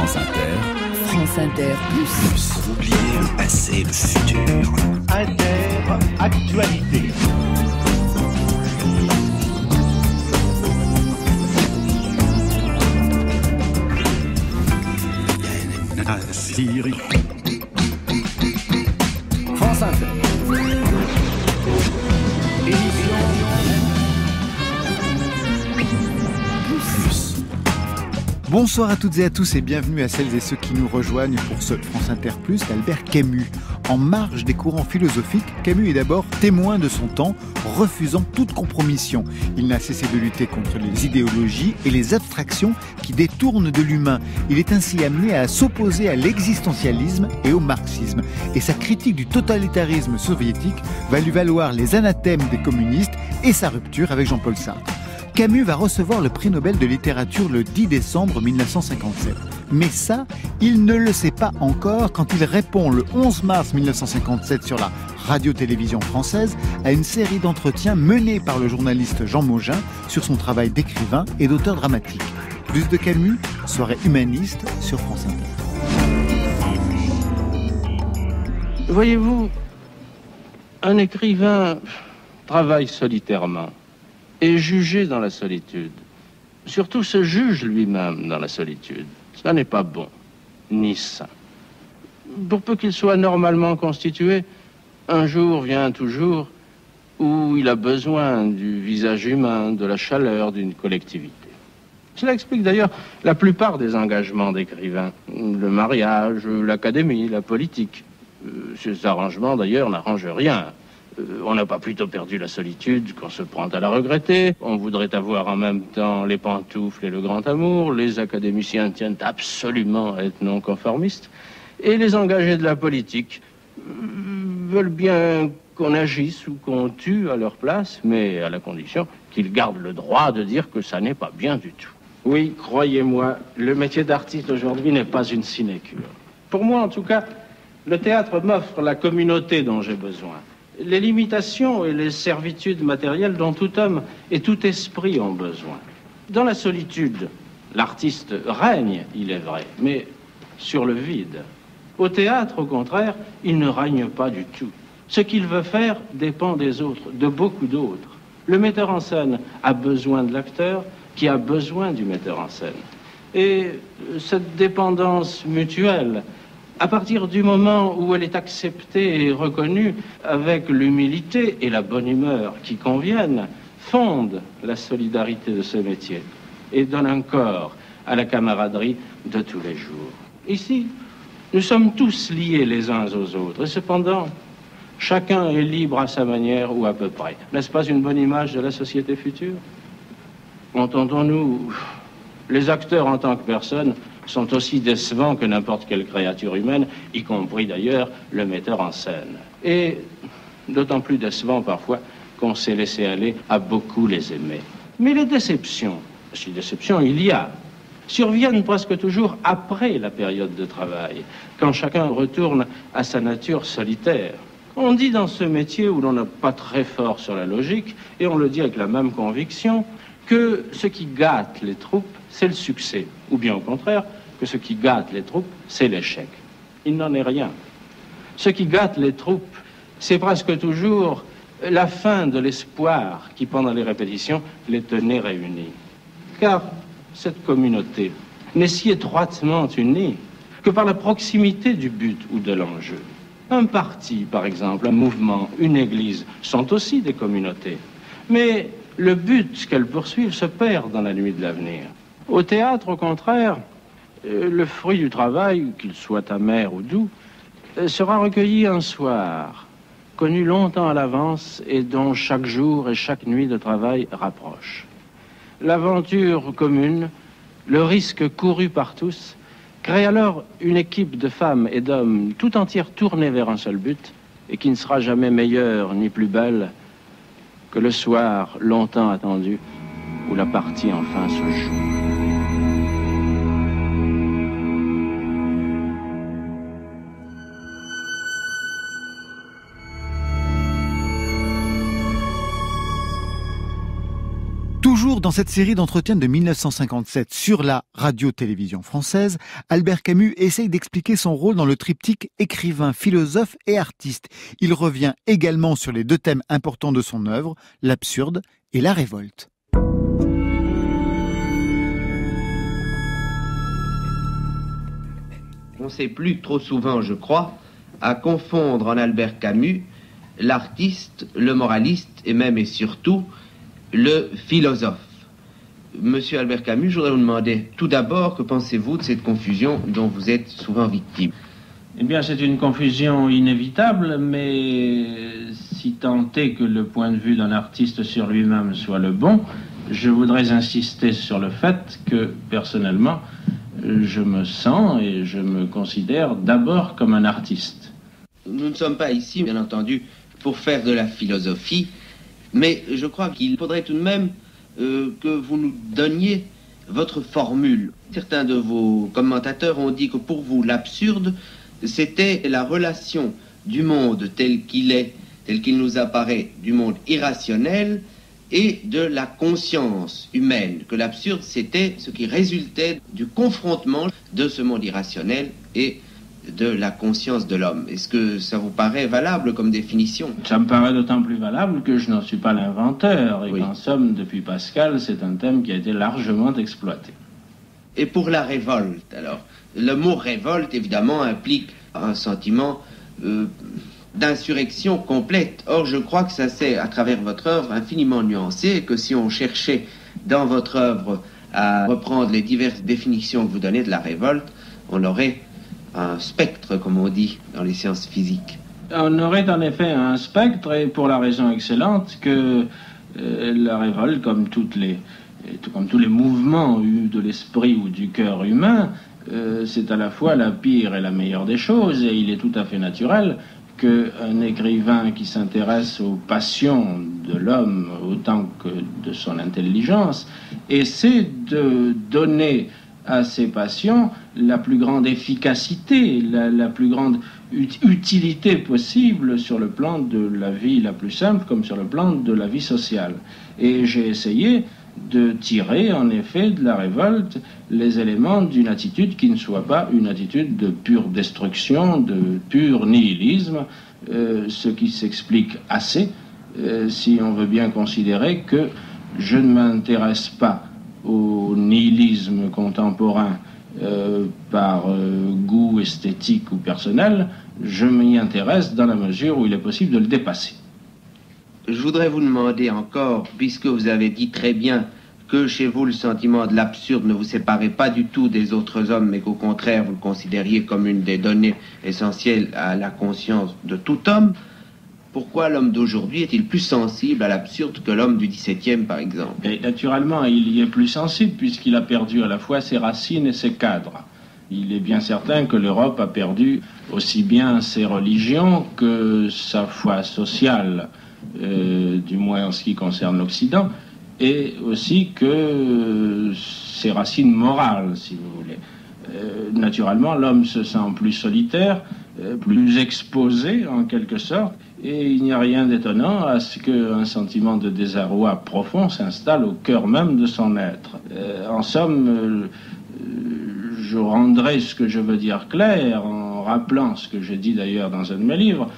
France Inter. France Inter Plus. Oubliez le passé, le futur. Inter-actualité. Syrie. France Inter. Bonsoir à toutes et à tous et bienvenue à celles et ceux qui nous rejoignent pour ce France Inter Plus d'Albert Camus. En marge des courants philosophiques, Camus est d'abord témoin de son temps, refusant toute compromission. Il n'a cessé de lutter contre les idéologies et les abstractions qui détournent de l'humain. Il est ainsi amené à s'opposer à l'existentialisme et au marxisme. Et sa critique du totalitarisme soviétique va lui valoir les anathèmes des communistes et sa rupture avec Jean-Paul Sartre. Camus va recevoir le prix Nobel de littérature le 10 décembre 1957. Mais ça, il ne le sait pas encore quand il répond le 11 mars 1957 sur la radio-télévision française à une série d'entretiens menés par le journaliste Jean Maugin sur son travail d'écrivain et d'auteur dramatique. Plus de Camus, soirée humaniste sur France Inter. Voyez-vous, un écrivain travaille solitairement. Et jugé dans la solitude. Surtout se juge lui-même dans la solitude. Ça n'est pas bon, ni sain. Pour peu qu'il soit normalement constitué, un jour vient toujours où il a besoin du visage humain, de la chaleur d'une collectivité. Cela explique d'ailleurs la plupart des engagements d'écrivains. Le mariage, l'académie, la politique. Ces arrangements d'ailleurs n'arrangent rien. On n'a pas plutôt perdu la solitude qu'on se prend à la regretter. On voudrait avoir en même temps les pantoufles et le grand amour. Les académiciens tiennent absolument à être non-conformistes. Et les engagés de la politique veulent bien qu'on agisse ou qu'on tue à leur place, mais à la condition qu'ils gardent le droit de dire que ça n'est pas bien du tout. Oui, croyez-moi, le métier d'artiste aujourd'hui n'est pas une sinécure. Pour moi, en tout cas, le théâtre m'offre la communauté dont j'ai besoin. Les limitations et les servitudes matérielles dont tout homme et tout esprit ont besoin. Dans la solitude, l'artiste règne, il est vrai, mais sur le vide. Au théâtre, au contraire, il ne règne pas du tout. Ce qu'il veut faire dépend des autres, de beaucoup d'autres. Le metteur en scène a besoin de l'acteur qui a besoin du metteur en scène. Et cette dépendance mutuelle, à partir du moment où elle est acceptée et reconnue avec l'humilité et la bonne humeur qui conviennent, fonde la solidarité de ce métier et donne un corps à la camaraderie de tous les jours. Ici, nous sommes tous liés les uns aux autres et cependant, chacun est libre à sa manière ou à peu près. N'est-ce pas une bonne image de la société future? Entendons-nous, les acteurs en tant que personnes sont aussi décevants que n'importe quelle créature humaine, y compris d'ailleurs le metteur en scène. Et d'autant plus décevants parfois qu'on s'est laissé aller à beaucoup les aimer. Mais les déceptions, si déceptions il y a, surviennent presque toujours après la période de travail, quand chacun retourne à sa nature solitaire. On dit dans ce métier où l'on n'est pas très fort sur la logique, et on le dit avec la même conviction, que ce qui gâte les troupes, c'est le succès. Ou bien au contraire, que ce qui gâte les troupes, c'est l'échec. Il n'en est rien. Ce qui gâte les troupes, c'est presque toujours la fin de l'espoir qui, pendant les répétitions, les tenait réunis. Car cette communauté n'est si étroitement unie que par la proximité du but ou de l'enjeu. Un parti, par exemple, un mouvement, une église, sont aussi des communautés. Mais le but qu'elles poursuivent se perd dans la nuit de l'avenir. Au théâtre, au contraire, le fruit du travail, qu'il soit amer ou doux, sera recueilli un soir, connu longtemps à l'avance et dont chaque jour et chaque nuit de travail rapproche. L'aventure commune, le risque couru par tous, crée alors une équipe de femmes et d'hommes tout entière tournée vers un seul but et qui ne sera jamais meilleure ni plus belle que le soir longtemps attendu où la partie enfin se joue. Toujours dans cette série d'entretiens de 1957 sur la radio-télévision française, Albert Camus essaye d'expliquer son rôle dans le triptyque écrivain, philosophe et artiste. Il revient également sur les deux thèmes importants de son œuvre, l'absurde et la révolte. On s'est plus trop souvent, je crois, à confondre en Albert Camus l'artiste, le moraliste et même et surtout le philosophe. Monsieur Albert Camus, je voudrais vous demander tout d'abord, que pensez-vous de cette confusion dont vous êtes souvent victime? Eh bien, c'est une confusion inévitable, mais si tant est que le point de vue d'un artiste sur lui-même soit le bon, je voudrais insister sur le fait que, personnellement, je me sens et je me considère d'abord comme un artiste. Nous ne sommes pas ici, bien entendu, pour faire de la philosophie, mais je crois qu'il faudrait tout de même que vous nous donniez votre formule. Certains de vos commentateurs ont dit que pour vous, l'absurde, c'était la relation du monde tel qu'il est, tel qu'il nous apparaît, du monde irrationnel et de la conscience humaine. Que l'absurde, c'était ce qui résultait du confrontement de ce monde irrationnel et de la conscience de l'homme. Est-ce que ça vous paraît valable comme définition? Ça me paraît d'autant plus valable que je n'en suis pas l'inventeur et Oui. qu'en somme, depuis Pascal, c'est un thème qui a été largement exploité. Et pour la révolte, alors, le mot révolte, évidemment, implique un sentiment d'insurrection complète. Or, je crois que ça c'est, à travers votre œuvre, infiniment nuancé, et que si on cherchait dans votre œuvre à reprendre les diverses définitions que vous donnez de la révolte, on aurait un spectre, comme on dit dans les sciences physiques. On aurait en effet un spectre, et pour la raison excellente que la révolte, comme tous les mouvements de l'esprit ou du cœur humain, c'est à la fois la pire et la meilleure des choses, et il est tout à fait naturel qu'un écrivain qui s'intéresse aux passions de l'homme autant que de son intelligence essaie de donner à ces passions la plus grande efficacité, la plus grande utilité possible sur le plan de la vie la plus simple comme sur le plan de la vie sociale. Et j'ai essayé de tirer en effet de la révolte les éléments d'une attitude qui ne soit pas une attitude de pure destruction, de pur nihilisme, ce qui s'explique assez si on veut bien considérer que je ne m'intéresse pas au nihilisme contemporain par goût esthétique ou personnel, je m'y intéresse dans la mesure où il est possible de le dépasser. Je voudrais vous demander encore, puisque vous avez dit très bien que chez vous le sentiment de l'absurde ne vous séparait pas du tout des autres hommes, mais qu'au contraire vous le considériez comme une des données essentielles à la conscience de tout homme, pourquoi l'homme d'aujourd'hui est-il plus sensible à l'absurde que l'homme du XVIIe, par exemple? Et naturellement, il y est plus sensible puisqu'il a perdu à la fois ses racines et ses cadres. Il est bien certain que l'Europe a perdu aussi bien ses religions que sa foi sociale, du moins en ce qui concerne l'Occident, et aussi que ses racines morales, si vous voulez. Naturellement, l'homme se sent plus solitaire, plus exposé en quelque sorte, et il n'y a rien d'étonnant à ce qu'un sentiment de désarroi profond s'installe au cœur même de son être. En somme, je rendrai ce que je veux dire clair en rappelant ce que j'ai dit d'ailleurs dans un de mes livres,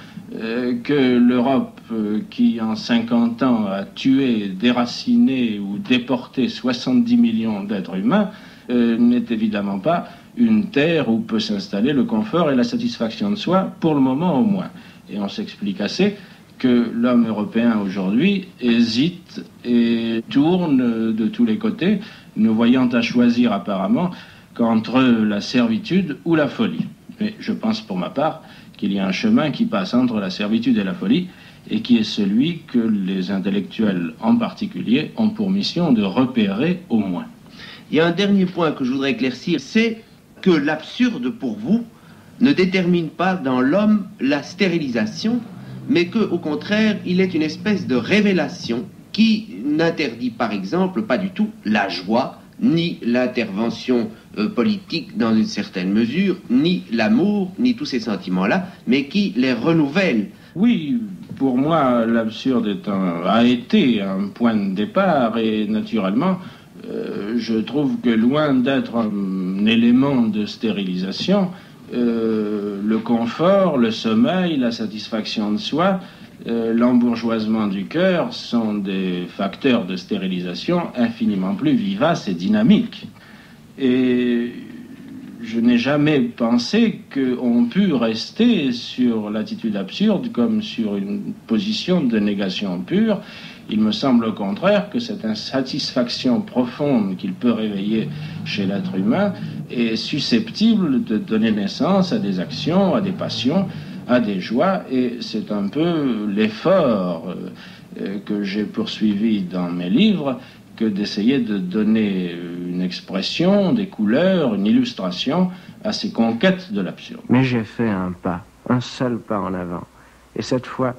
que l'Europe qui en 50 ans a tué, déraciné ou déporté 70 millions d'êtres humains n'est évidemment pas une terre où peut s'installer le confort et la satisfaction de soi, pour le moment au moins. Et on s'explique assez que l'homme européen aujourd'hui hésite et tourne de tous les côtés, ne voyant à choisir apparemment qu'entre la servitude ou la folie. Mais je pense pour ma part qu'il y a un chemin qui passe entre la servitude et la folie, et qui est celui que les intellectuels en particulier ont pour mission de repérer au moins. Il y a un dernier point que je voudrais éclaircir, c'est que l'absurde pour vous ne détermine pas dans l'homme la stérilisation, mais qu'au contraire, il est une espèce de révélation qui n'interdit par exemple pas du tout la joie, ni l'intervention politique dans une certaine mesure, ni l'amour, ni tous ces sentiments-là, mais qui les renouvelle. Oui, Pour moi, l'absurde a été un point de départ et naturellement, je trouve que loin d'être un élément de stérilisation, le confort, le sommeil, la satisfaction de soi, l'embourgeoisement du cœur sont des facteurs de stérilisation infiniment plus vivaces et dynamiques. Et je n'ai jamais pensé qu'on pût rester sur l'attitude absurde comme sur une position de négation pure. Il me semble au contraire que cette insatisfaction profonde qu'il peut réveiller chez l'être humain est susceptible de donner naissance à des actions, à des passions, à des joies, et c'est un peu l'effort que j'ai poursuivi dans mes livres que d'essayer de donner une expression, des couleurs, une illustration à ces conquêtes de l'absurde. Mais j'ai fait un seul pas en avant, et cette fois,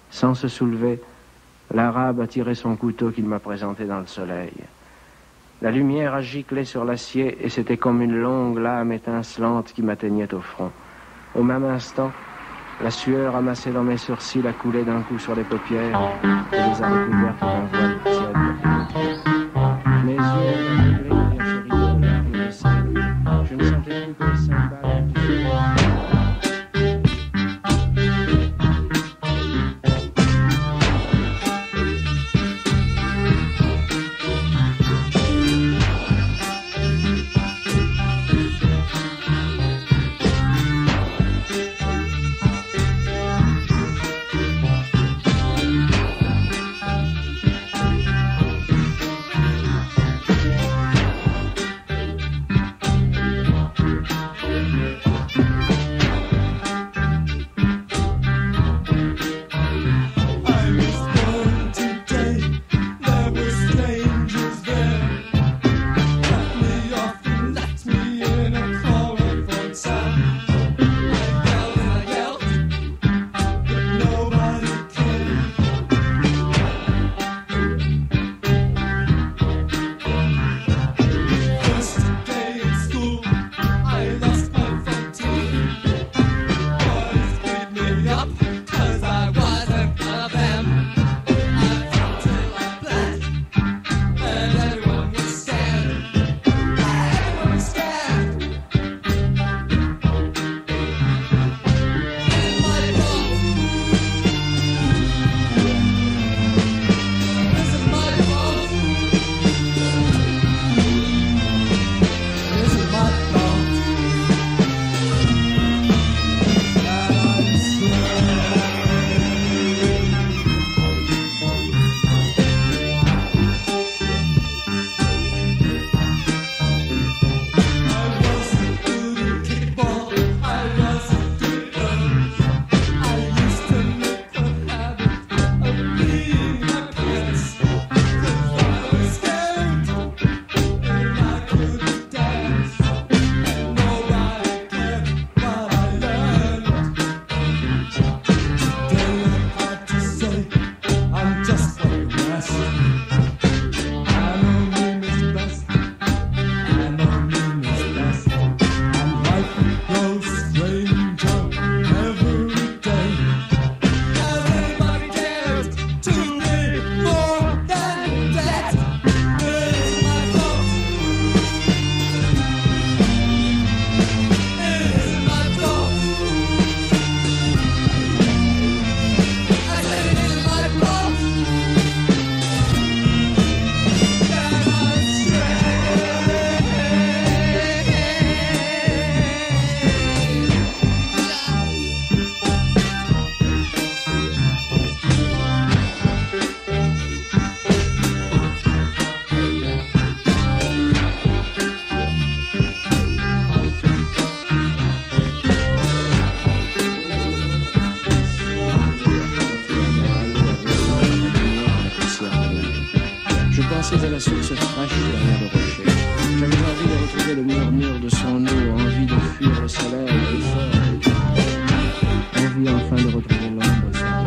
sans se soulever, l'arabe a tiré son couteau qu'il m'a présenté dans le soleil. La lumière a giclé sur l'acier, et c'était comme une longue lame étincelante qui m'atteignait au front. Au même instant, la sueur amassée dans mes sourcils a coulé d'un coup sur les paupières et les a recouvertes d'un voile tiède. Mes yeux ont intégré derrière ce rideau de larmes et de sel. Je ne sentais plus que les cymbales du feu. à la source fraîche derrière le rocher. J'avais envie de retrouver le murmure de son eau, envie de fuir le soleil plus fort, envie enfin de retrouver l'ombre sans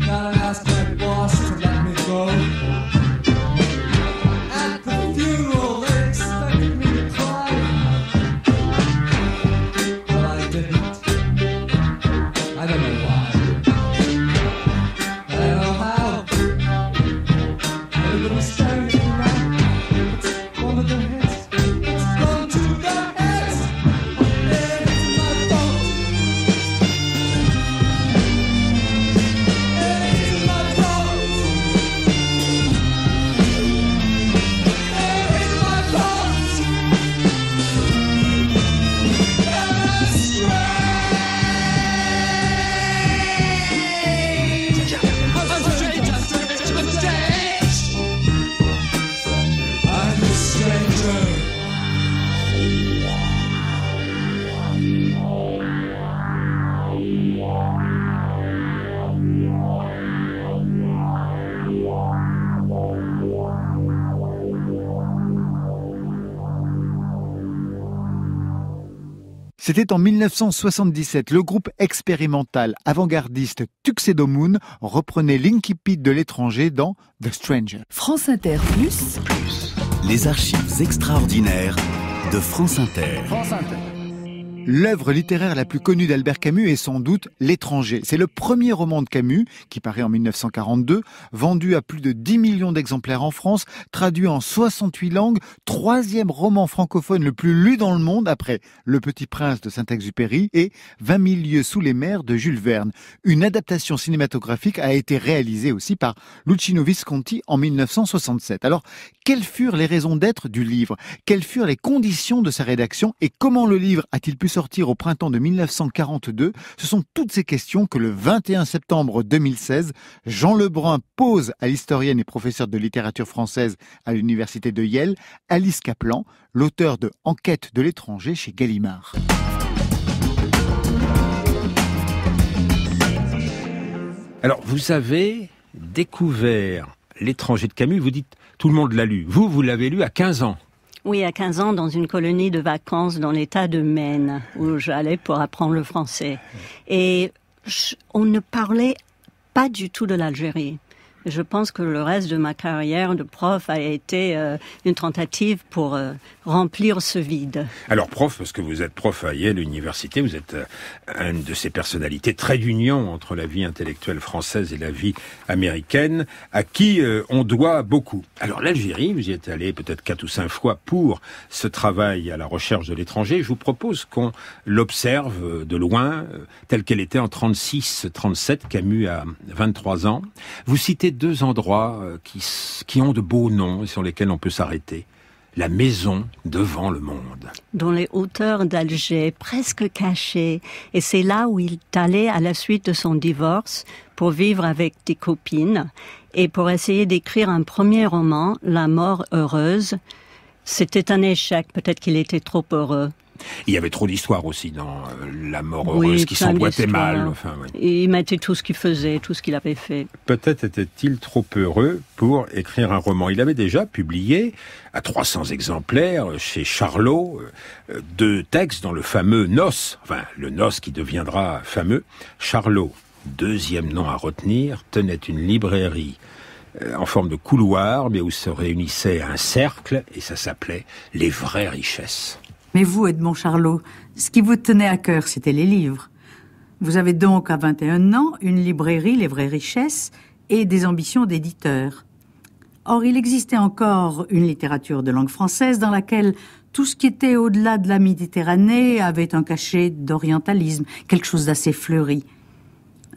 Gotta ask my boss. C'était en 1977. Le groupe expérimental avant-gardiste Tuxedo Moon reprenait l'Incipit de l'étranger dans The Stranger. France Inter Plus. Les archives extraordinaires de France Inter. L'œuvre littéraire la plus connue d'Albert Camus est sans doute L'Étranger. C'est le premier roman de Camus, qui paraît en 1942, vendu à plus de 10 millions d'exemplaires en France, traduit en 68 langues, troisième roman francophone le plus lu dans le monde après Le Petit Prince de Saint-Exupéry et 20 000 lieues sous les mers de Jules Verne. Une adaptation cinématographique a été réalisée aussi par Luchino Visconti en 1967. Alors, quelles furent les raisons d'être du livre? Quelles furent les conditions de sa rédaction? Et comment le livre a-t-il pu sortir au printemps de 1942? Ce sont toutes ces questions que le 21 septembre 2016, Jean Lebrun pose à l'historienne et professeure de littérature française à l'université de Yale, Alice Kaplan, l'auteur de Enquête de l'étranger chez Gallimard. Alors, vous avez découvert L'étranger de Camus, vous dites tout le monde l'a lu. Vous l'avez lu à 15 ans. Oui, à 15 ans, dans une colonie de vacances dans l'état de Maine, où j'allais pour apprendre le français. Et on ne parlait pas du tout de l'Algérie. Je pense que le reste de ma carrière de prof a été une tentative pour remplir ce vide. Alors prof, parce que vous êtes prof à Yale Université, vous êtes une de ces personnalités très d'union entre la vie intellectuelle française et la vie américaine, à qui on doit beaucoup. Alors l'Algérie, vous y êtes allé peut-être 4 ou 5 fois pour ce travail à la recherche de l'étranger. Je vous propose qu'on l'observe de loin, telle qu'elle était en 36-37, Camus a 23 ans. Vous citez 2 endroits qui ont de beaux noms et sur lesquels on peut s'arrêter. La maison devant le monde. Dans les hauteurs d'Alger, presque cachée. Et c'est là où il est allé à la suite de son divorce pour vivre avec des copines et pour essayer d'écrire un premier roman, La mort heureuse. C'était un échec, peut-être qu'il était trop heureux. Il y avait trop d'histoires aussi dans La mort heureuse qui s'emboîtait mal. Enfin, ouais. Il mettait tout ce qu'il faisait, tout ce qu'il avait fait. Peut-être était-il trop heureux pour écrire un roman. Il avait déjà publié à 300 exemplaires chez Charlot 2 textes dans le fameux Nos, enfin le Nos qui deviendra fameux. Charlot, 2e nom à retenir, tenait une librairie en forme de couloir, mais où se réunissait un cercle et ça s'appelait Les vraies richesses. Mais vous, Edmond Charlot, ce qui vous tenait à cœur, c'était les livres. Vous avez donc, à 21 ans, une librairie, Les Vraies Richesses, et des ambitions d'éditeur. Or, il existait encore une littérature de langue française dans laquelle tout ce qui était au-delà de la Méditerranée avait un cachet d'orientalisme, quelque chose d'assez fleuri.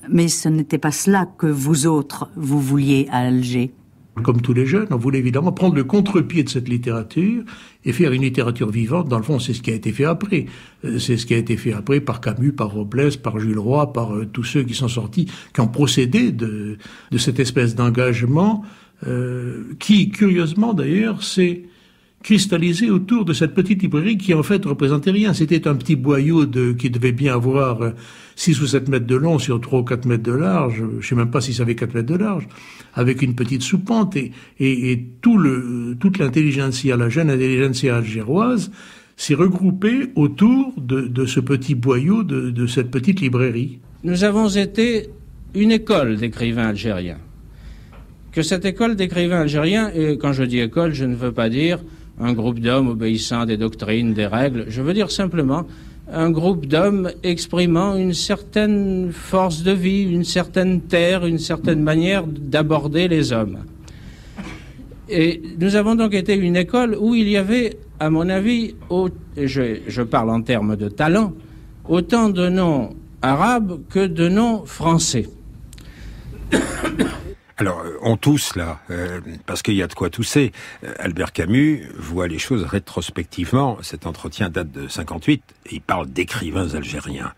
Mais ce n'était pas cela que vous autres, vous vouliez à Alger. Comme tous les jeunes, on voulait évidemment prendre le contre-pied de cette littérature et faire une littérature vivante. Dans le fond, c'est ce qui a été fait après. C'est ce qui a été fait après par Camus, par Robles, par Jules Roy, par tous ceux qui sont sortis, qui ont procédé de cette espèce d'engagement qui, curieusement d'ailleurs, s'est cristallisé autour de cette petite librairie qui en fait représentait rien. C'était un petit boyau qui devait bien avoir 6 ou 7 mètres de long sur 3 ou 4 mètres de large, je sais même pas si ça avait 4 mètres de large, avec une petite soupente et toute l'intelligentsia, la jeune intelligentsia algéroise s'est regroupée autour de ce petit boyau, de cette petite librairie. Nous avons été une école d'écrivains algériens. Que cette école d'écrivains algériens, et quand je dis école, je ne veux pas dire un groupe d'hommes obéissant à des doctrines, des règles, je veux dire simplement un groupe d'hommes exprimant une certaine force de vie, une certaine terre, une certaine manière d'aborder les hommes. Et nous avons donc été une école où il y avait, à mon avis, je parle en termes de talent, autant de noms arabes que de noms français. Alors, on tousse là, parce qu'il y a de quoi tousser. Albert Camus voit les choses rétrospectivement. Cet entretien date de 58, et il parle d'écrivains algériens.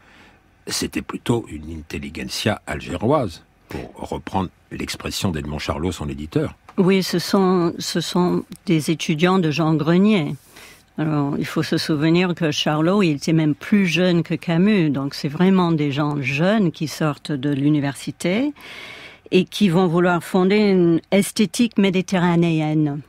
C'était plutôt une intelligentsia algéroise, pour reprendre l'expression d'Edmond Charlot, son éditeur. Oui, ce sont des étudiants de Jean Grenier. Alors, il faut se souvenir que Charlot, il était même plus jeune que Camus, donc c'est vraiment des gens jeunes qui sortent de l'université et qui vont vouloir fonder une esthétique méditerranéenne.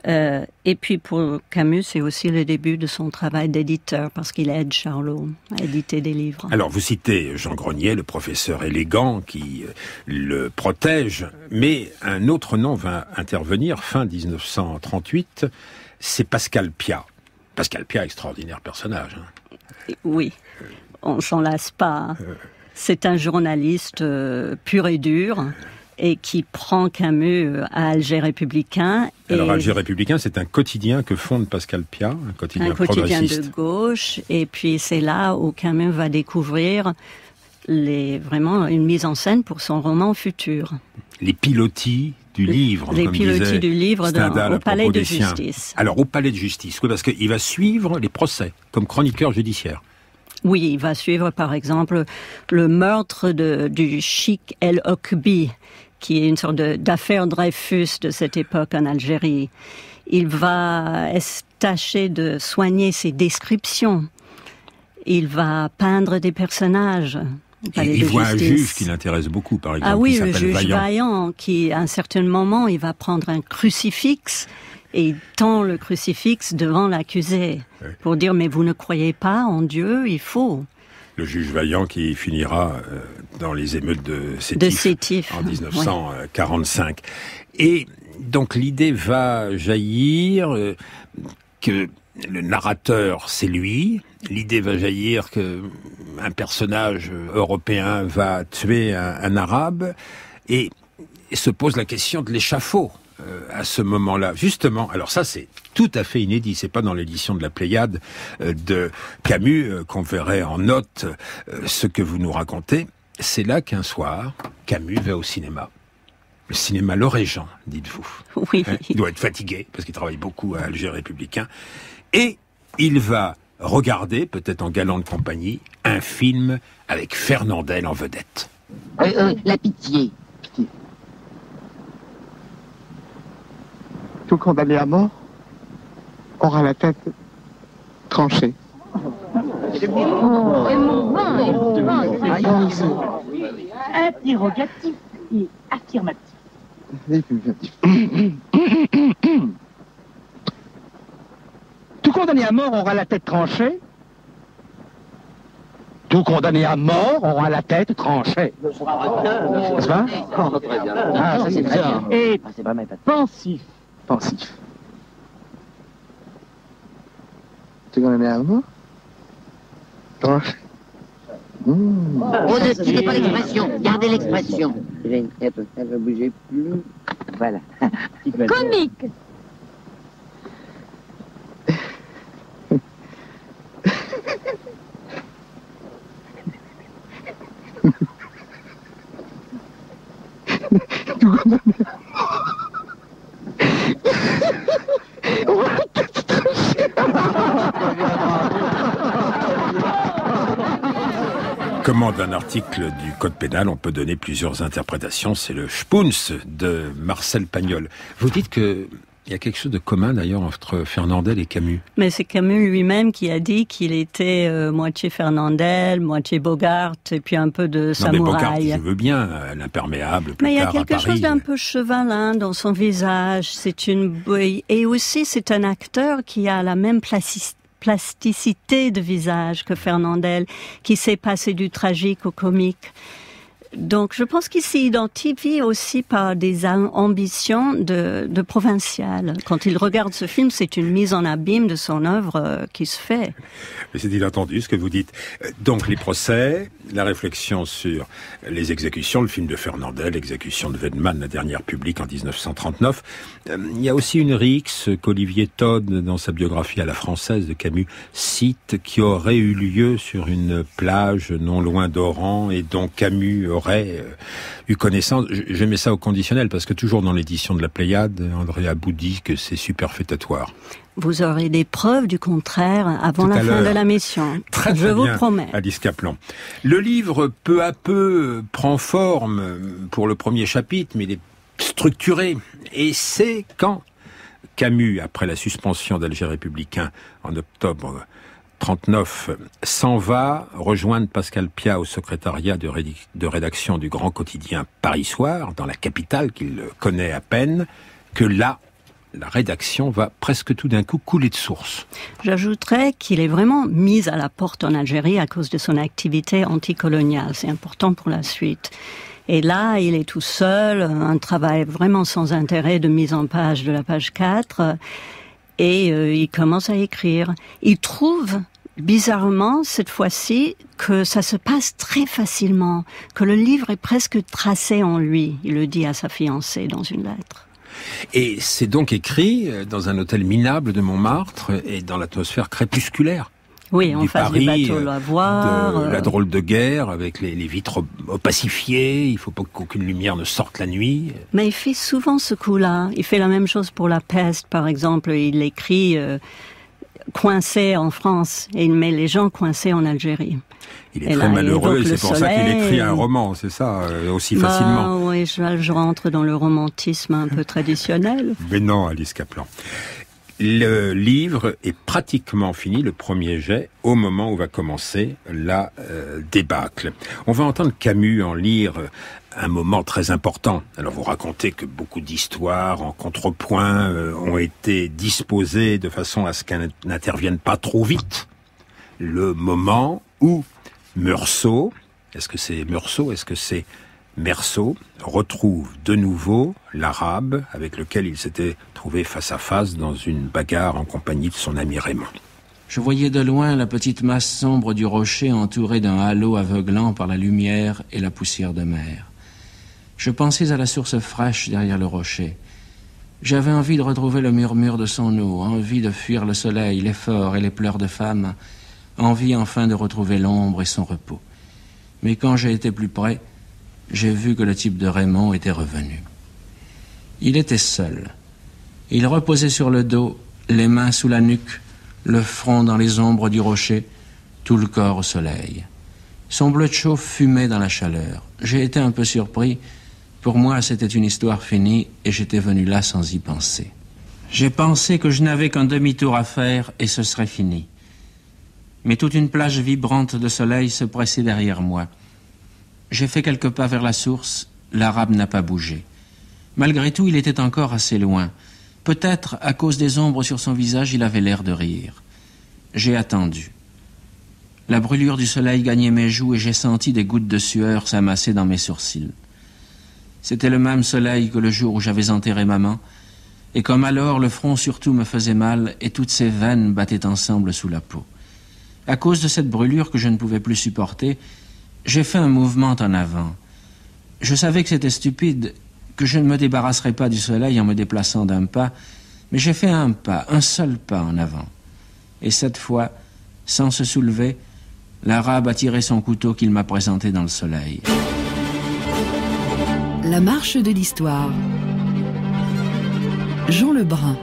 Et puis pour Camus, c'est aussi le début de son travail d'éditeur, parce qu'il aide Charlot à éditer des livres. Alors vous citez Jean Grenier, le professeur élégant qui le protège, mais un autre nom va intervenir fin 1938, c'est Pascal Piat. Pascal Piat, extraordinaire personnage. Oui, on s'en lasse pas. C'est un journaliste pur et dur, et qui prend Camus à Alger Républicain. Alors Alger Républicain, c'est un quotidien que fonde Pascal Piat, un quotidien progressiste. De gauche, et puis c'est là où Camus va découvrir vraiment une mise en scène pour son roman futur. Les pilotis du livre, les comme pilotis disait du livre Stendhal au Palais de siens. Justice. Alors au Palais de Justice, oui, parce qu'il va suivre les procès comme chroniqueur judiciaire. Oui, il va suivre par exemple le meurtre du Cheikh El Okbi, qui est une sorte d'affaire Dreyfus de cette époque en Algérie. Il va tâcher de soigner ses descriptions. Il va peindre des personnages. Il voit un juge qui l'intéresse beaucoup, par exemple. Ah oui, qui le s'appelle juge Vaillant, qui à un certain moment, il va prendre un crucifix et il tend le crucifix devant l'accusé pour dire « mais vous ne croyez pas en Dieu, il faut ». Le juge Vaillant qui finira dans les émeutes de Sétif en 1945. Et donc l'idée va jaillir que le narrateur, c'est lui. L'idée va jaillir qu'un personnage européen va tuer un Arabe. Et se pose la question de l'échafaud à ce moment-là. Justement, alors ça c'est tout à fait inédit. C'est pas dans l'édition de la Pléiade de Camus qu'on verrait en note ce que vous nous racontez. C'est là qu'un soir, Camus va au cinéma. Le cinéma Lorégent, dites-vous. Oui. Il doit être fatigué, parce qu'il travaille beaucoup à Alger Républicain. Et il va regarder, peut-être en galant de compagnie, un film avec Fernandel en vedette. La pitié. Tout condamné à mort aura la tête tranchée. Interrogatif et affirmatif. Tout condamné à mort aura la tête tranchée. Tout condamné à mort aura la tête tranchée. N'est-ce pas? Ah, ça c'est bien. Et pensif. Pensif. Tout condamné à mort tranché. Oh, ne tirez pas l'expression, gardez l'expression. Elle va bouger plus. Voilà. Comique. Tout condamné Comment d'un article du Code pénal, on peut donner plusieurs interprétations. C'est le Spoons de Marcel Pagnol. Vous dites que il y a quelque chose de commun d'ailleurs entre Fernandel et Camus. Mais c'est Camus lui-même qui a dit qu'il était moitié Fernandel, moitié Bogart, et puis un peu de samouraï. Non mais Bogart, je veux bien, l'imperméable, plus mais tard à Paris. Mais il y a quelque chose d'un peu chevalin dans son visage. Et aussi c'est un acteur qui a la même plasticité de visage que Fernandel, qui sait passer du tragique au comique. Donc, je pense qu'il s'identifie aussi par des ambitions de provincial. Quand il regarde ce film, c'est une mise en abîme de son œuvre qui se fait. Mais c'est inattendu ce que vous dites. Donc, les procès, la réflexion sur les exécutions, le film de Fernandel, l'exécution de Wedman, la dernière publique en 1939. Il y a aussi une rixe qu'Olivier Todd, dans sa biographie à la française de Camus, cite, qui aurait eu lieu sur une plage non loin d'Oran et dont Camus aurait eu connaissance. Je mets ça au conditionnel parce que toujours dans l'édition de la Pléiade, André Abou dit que c'est superfétatoire. Vous aurez des preuves du contraire avant la fin de la mission. Très je vous bien, promets. Alice Kaplan. Le livre, peu à peu, prend forme pour le premier chapitre, mais il est structuré. Et c'est quand Camus, après la suspension d'Alger Républicain en octobre 39, s'en va rejoindre Pascal Piat au secrétariat de rédaction du grand quotidien Paris Soir, dans la capitale qu'il connaît à peine, que là, la rédaction va presque tout d'un coup couler de source. J'ajouterais qu'il est vraiment mis à la porte en Algérie à cause de son activité anticoloniale. C'est important pour la suite. Et là, il est tout seul, un travail vraiment sans intérêt de mise en page de la page 4, et il commence à écrire. Il trouve, bizarrement, cette fois-ci, que ça se passe très facilement, que le livre est presque tracé en lui. Il le dit à sa fiancée dans une lettre. Et c'est donc écrit dans un hôtel minable de Montmartre et dans l'atmosphère crépusculaire. Oui, en face du bateau Lavoir. De la drôle de guerre, avec les vitres opacifiées, il faut pas qu'aucune lumière ne sorte la nuit. Mais il fait souvent ce coup-là. Il fait la même chose pour La Peste, par exemple. Il écrit coincé en France et il met les gens coincés en Algérie. Il est très malheureux et c'est pour ça qu'il écrit un roman, c'est ça, aussi facilement. Oui, je rentre dans le romantisme un peu traditionnel. Mais non, Alice Kaplan. Le livre est pratiquement fini, le premier jet, au moment où va commencer la débâcle. On va entendre Camus en lire un moment très important. Alors vous racontez que beaucoup d'histoires en contrepoint ont été disposées de façon à ce qu'elles n'interviennent pas trop vite. Le moment où Meursault, est-ce que c'est Meursault, est-ce que c'est Meursault, retrouve de nouveau l'Arabe avec lequel il s'était trouvé face à face dans une bagarre en compagnie de son ami Raymond. Je voyais de loin la petite masse sombre du rocher entourée d'un halo aveuglant par la lumière et la poussière de mer. Je pensais à la source fraîche derrière le rocher. J'avais envie de retrouver le murmure de son eau, envie de fuir le soleil, l'effort et les pleurs de femme, envie enfin de retrouver l'ombre et son repos. Mais quand j'ai été plus près, j'ai vu que le type de Raymond était revenu. Il était seul. Il reposait sur le dos, les mains sous la nuque, le front dans les ombres du rocher, tout le corps au soleil. Son bleu de chauffe fumait dans la chaleur. J'ai été un peu surpris. Pour moi, c'était une histoire finie et j'étais venu là sans y penser. J'ai pensé que je n'avais qu'un demi-tour à faire et ce serait fini. Mais toute une plage vibrante de soleil se pressait derrière moi. J'ai fait quelques pas vers la source, l'Arabe n'a pas bougé. Malgré tout, il était encore assez loin. Peut-être, à cause des ombres sur son visage, il avait l'air de rire. J'ai attendu. La brûlure du soleil gagnait mes joues et j'ai senti des gouttes de sueur s'amasser dans mes sourcils. C'était le même soleil que le jour où j'avais enterré maman, et comme alors, le front surtout me faisait mal et toutes ses veines battaient ensemble sous la peau. À cause de cette brûlure que je ne pouvais plus supporter, j'ai fait un mouvement en avant. Je savais que c'était stupide, que je ne me débarrasserais pas du soleil en me déplaçant d'un pas, mais j'ai fait un pas, un seul pas en avant. Et cette fois, sans se soulever, l'Arabe a tiré son couteau qu'il m'a présenté dans le soleil. La marche de l'histoire. Jean Lebrun.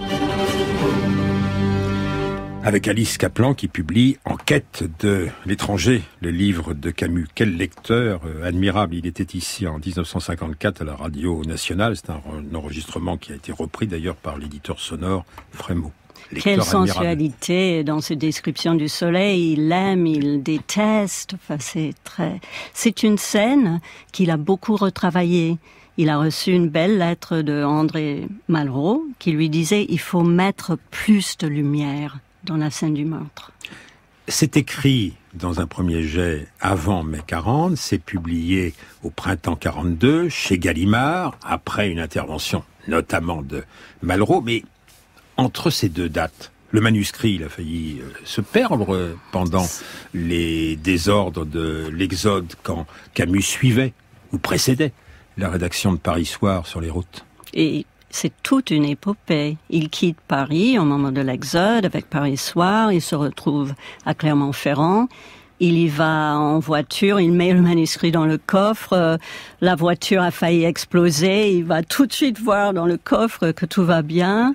Avec Alice Kaplan qui publie En quête de l'étranger, le livre de Camus. Quel lecteur admirable. Il était ici en 1954 à la radio nationale. C'est un enregistrement qui a été repris d'ailleurs par l'éditeur sonore Frémaux. Quelle sensualité dans ses descriptions du soleil. Il l'aime, il déteste. Enfin, c'est une scène qu'il a beaucoup retravaillée. Il a reçu une belle lettre de André Malraux qui lui disait « Il faut mettre plus de lumière dans la scène du meurtre ». C'est écrit dans un premier jet avant mai 40, c'est publié au printemps 42 chez Gallimard, après une intervention notamment de Malraux, mais entre ces deux dates, le manuscrit, il a failli se perdre pendant les désordres de l'Exode quand Camus suivait ou précédait la rédaction de Paris Soir sur les routes. Et c'est toute une épopée. Il quitte Paris au moment de l'Exode avec Paris Soir, il se retrouve à Clermont-Ferrand, il y va en voiture, il met le manuscrit dans le coffre, la voiture a failli exploser, il va tout de suite voir dans le coffre que tout va bien.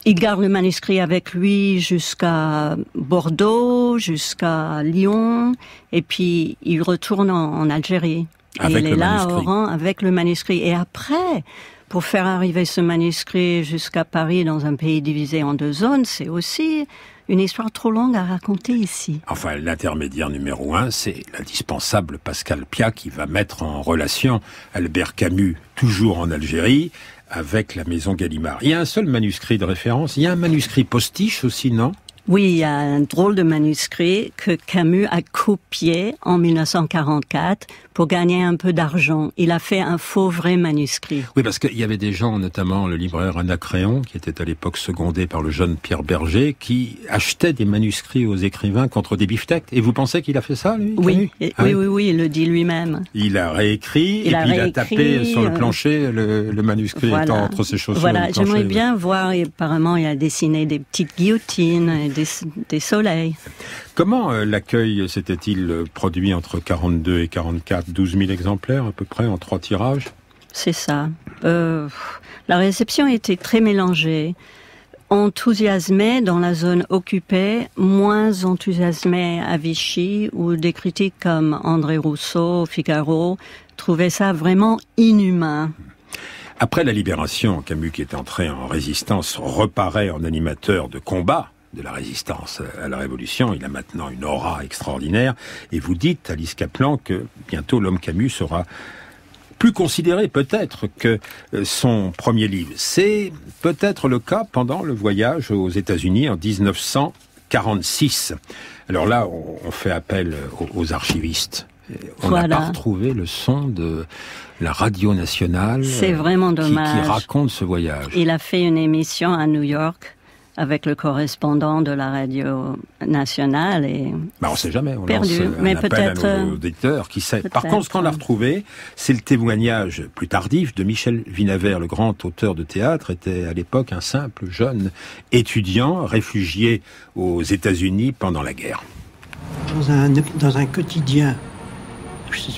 Il garde le manuscrit avec lui jusqu'à Bordeaux, jusqu'à Lyon, et puis il retourne en Algérie. Et il est là à Oran avec le manuscrit. Et après, pour faire arriver ce manuscrit jusqu'à Paris dans un pays divisé en deux zones, c'est aussi une histoire trop longue à raconter ici. Enfin, l'intermédiaire numéro 1, c'est l'indispensable Pascal Piat qui va mettre en relation Albert Camus, toujours en Algérie, avec la maison Gallimard. Il y a un seul manuscrit de référence, il y a un manuscrit postiche aussi, non ? Oui, il y a un drôle de manuscrit que Camus a copié en 1944 pour gagner un peu d'argent. Il a fait un faux vrai manuscrit. Oui, parce qu'il y avait des gens, notamment le libraire Anacréon, qui était à l'époque secondé par le jeune Pierre Berger, qui achetait des manuscrits aux écrivains contre des beefsteaks. Et vous pensez qu'il a fait ça, lui ? Oui, oui, il le dit lui-même. Il a réécrit, il a tapé sur le plancher, le manuscrit étant entre ses chaussures. Voilà, j'aimerais bien voir, apparemment, il a dessiné des petites guillotines, et des soleils. Comment l'accueil s'était-il produit entre 42 et 44 ? 12 000 exemplaires à peu près en 3 tirages ? C'est ça. La réception était très mélangée. Enthousiasmé dans la zone occupée, moins enthousiasmé à Vichy, où des critiques comme André Rousseau, Figaro, trouvaient ça vraiment inhumain. Après la Libération, Camus, qui est entré en résistance, reparaît en animateur de combat de la résistance à la Révolution. Il a maintenant une aura extraordinaire. Et vous dites, Alice Kaplan, que bientôt l'homme Camus sera plus considéré peut-être que son premier livre. C'est peut-être le cas pendant le voyage aux États-Unis en 1946. Alors là, on fait appel aux archivistes. On n'a pas retrouvé le son de la radio nationale. C'est vraiment dommage. Qui raconte ce voyage. Il a fait une émission à New York avec le correspondant de la radio nationale et on ne sait jamais, on perdu. lance un appel à nos auditeurs qui sait. Par contre, ce qu'on a retrouvé, c'est le témoignage plus tardif de Michel Vinavert, le grand auteur de théâtre, était à l'époque un simple jeune étudiant réfugié aux États-Unis pendant la guerre. Dans un quotidien,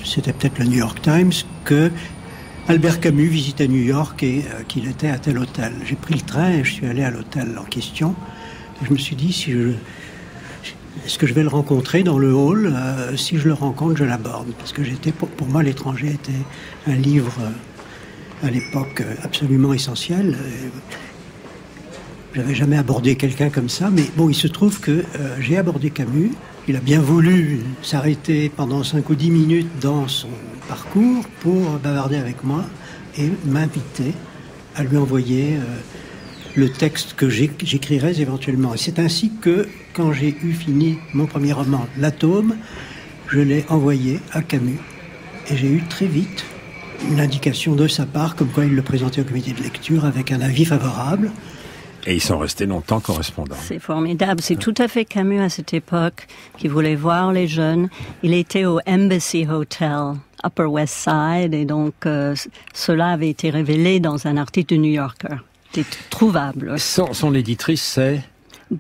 c'était peut-être le New York Times, que Albert Camus visitait New York et qu'il était à tel hôtel. J'ai pris le train et je suis allé à l'hôtel en question. Et je me suis dit, est-ce que je vais le rencontrer dans le hall ? Si je le rencontre, je l'aborde. Parce que pour moi, L'étranger était un livre à l'époque absolument essentiel. J'avais jamais abordé quelqu'un comme ça, mais bon, il se trouve que j'ai abordé Camus. Il a bien voulu s'arrêter pendant 5 ou 10 minutes dans son parcours pour bavarder avec moi et m'inviter à lui envoyer le texte que j'écrirais éventuellement. Et c'est ainsi que, quand j'ai eu fini mon premier roman, L'Atome, je l'ai envoyé à Camus. Et j'ai eu très vite une indication de sa part, comme quoi il le présentait au comité de lecture avec un avis favorable. Et ils sont restés longtemps correspondants. C'est formidable. C'est tout à fait Camus à cette époque qui voulait voir les jeunes. Il était au Embassy Hotel, Upper West Side, et donc cela avait été révélé dans un article de New Yorker. C'était trouvable. Son éditrice, c'est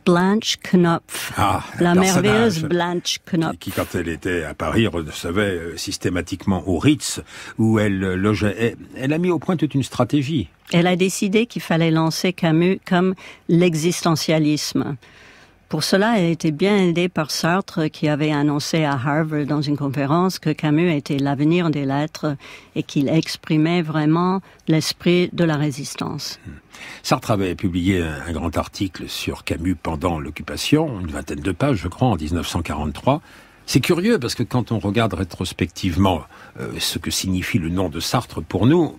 Blanche Knopf, la merveilleuse Blanche Knopf. Qui, quand elle était à Paris, recevait systématiquement au Ritz, où elle logeait. Elle a mis au point toute une stratégie. Elle a décidé qu'il fallait lancer Camus comme l'existentialisme. Pour cela, elle était bien aidée par Sartre, qui avait annoncé à Harvard dans une conférence que Camus était l'avenir des lettres et qu'il exprimait vraiment l'esprit de la résistance. Sartre avait publié un grand article sur Camus pendant l'occupation, une 20aine de pages, je crois, en 1943. C'est curieux parce que quand on regarde rétrospectivement ce que signifie le nom de Sartre pour nous,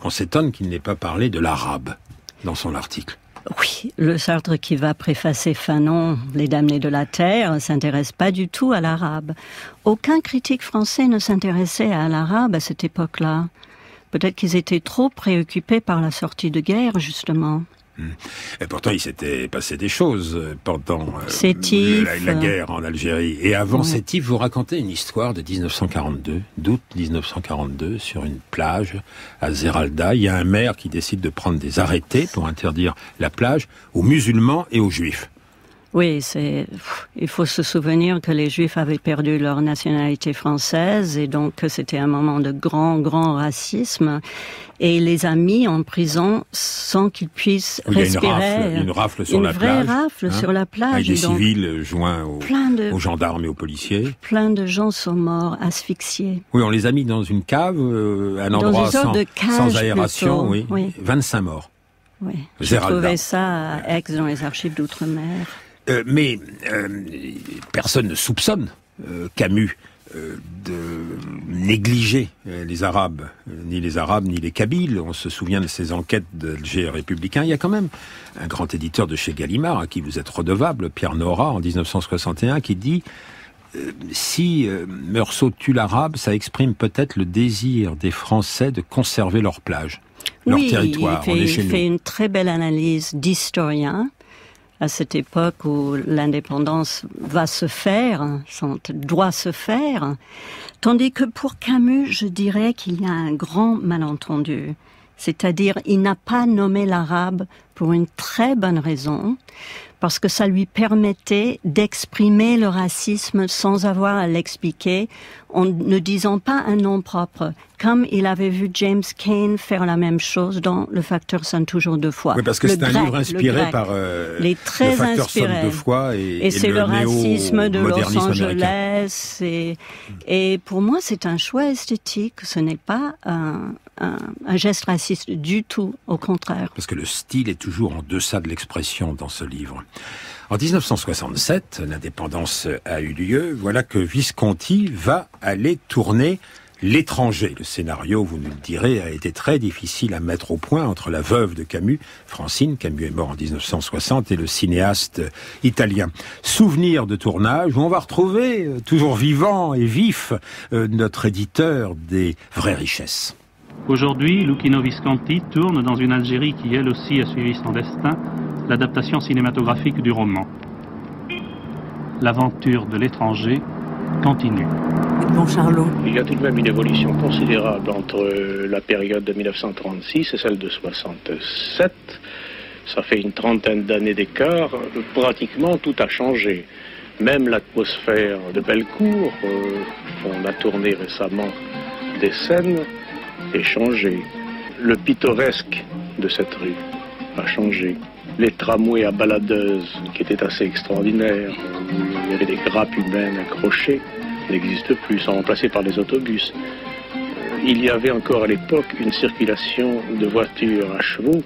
on s'étonne qu'il n'ait pas parlé de l'arabe dans son article. Oui, le Sartre qui va préfacer Fanon, Les damnés de la terre, s'intéresse pas du tout à l'arabe. Aucun critique français ne s'intéressait à l'arabe à cette époque-là. Peut-être qu'ils étaient trop préoccupés par la sortie de guerre, justement. Et pourtant, il s'était passé des choses pendant la guerre en Algérie. Et avant Sétif, vous racontez une histoire de 1942, d'août 1942, sur une plage à Zeralda. Il y a un maire qui décide de prendre des arrêtés pour interdire la plage aux musulmans et aux juifs. Oui, il faut se souvenir que les Juifs avaient perdu leur nationalité française et donc que c'était un moment de grand racisme. Et il les a mis en prison sans qu'ils puissent respirer. Il y a une rafle sur la plage. Une vraie rafle sur la plage. Avec des civils joints aux gendarmes et aux policiers. Plein de gens sont morts, asphyxiés. Oui, on les a mis dans une cave, un endroit sans aération. Oui. 25 morts. Oui. J'ai trouvé ça à Aix dans les archives d'outre-mer. Mais personne ne soupçonne Camus de négliger les Arabes, ni les Kabyles. On se souvient de ces enquêtes d'Alger républicain. Il y a quand même un grand éditeur de chez Gallimard, à qui vous êtes redevable, Pierre Nora, en 1961, qui dit si Meursault tue l'arabe, ça exprime peut-être le désir des Français de conserver leur plage, leur territoire. Il fait une très belle analyse d'historien à cette époque où l'indépendance doit se faire, tandis que pour Camus, je dirais qu'il y a un grand malentendu. C'est-à-dire, il n'a pas nommé l'arabe pour une très bonne raison, parce que ça lui permettait d'exprimer le racisme sans avoir à l'expliquer, en ne disant pas un nom propre, comme il avait vu James Cain faire la même chose dans Le Facteur sonne toujours deux fois. Oui, parce que c'est un livre inspiré par Le Facteur sonne deux fois et c'est le racisme de Los Angeles. Et pour moi, c'est un choix esthétique. Ce n'est pas un geste raciste du tout, au contraire. Parce que le style est toujours en deçà de l'expression dans ce livre. En 1967, l'indépendance a eu lieu. Voilà que Visconti va aller tourner L'étranger. Le scénario, vous nous le direz, a été très difficile à mettre au point entre la veuve de Camus, Francine, Camus est mort en 1960, et le cinéaste italien. Souvenir de tournage où on va retrouver, toujours vivant et vif, notre éditeur des vraies richesses. Aujourd'hui, Luchino Visconti tourne dans une Algérie qui, elle aussi, a suivi son destin, l'adaptation cinématographique du roman. L'aventure de l'étranger continue. Bon, Charlot. Il y a tout de même une évolution considérable entre la période de 1936 et celle de 67. Ça fait une trentaine d'années d'écart. Pratiquement tout a changé. Même l'atmosphère de Bellecour, on a tourné récemment des scènes, est changée. Le pittoresque de cette rue a changé. Les tramways à baladeuses, qui étaient assez extraordinaires, où il y avait des grappes humaines accrochées, n'existent plus, sont remplacés par des autobus. Il y avait encore à l'époque une circulation de voitures à chevaux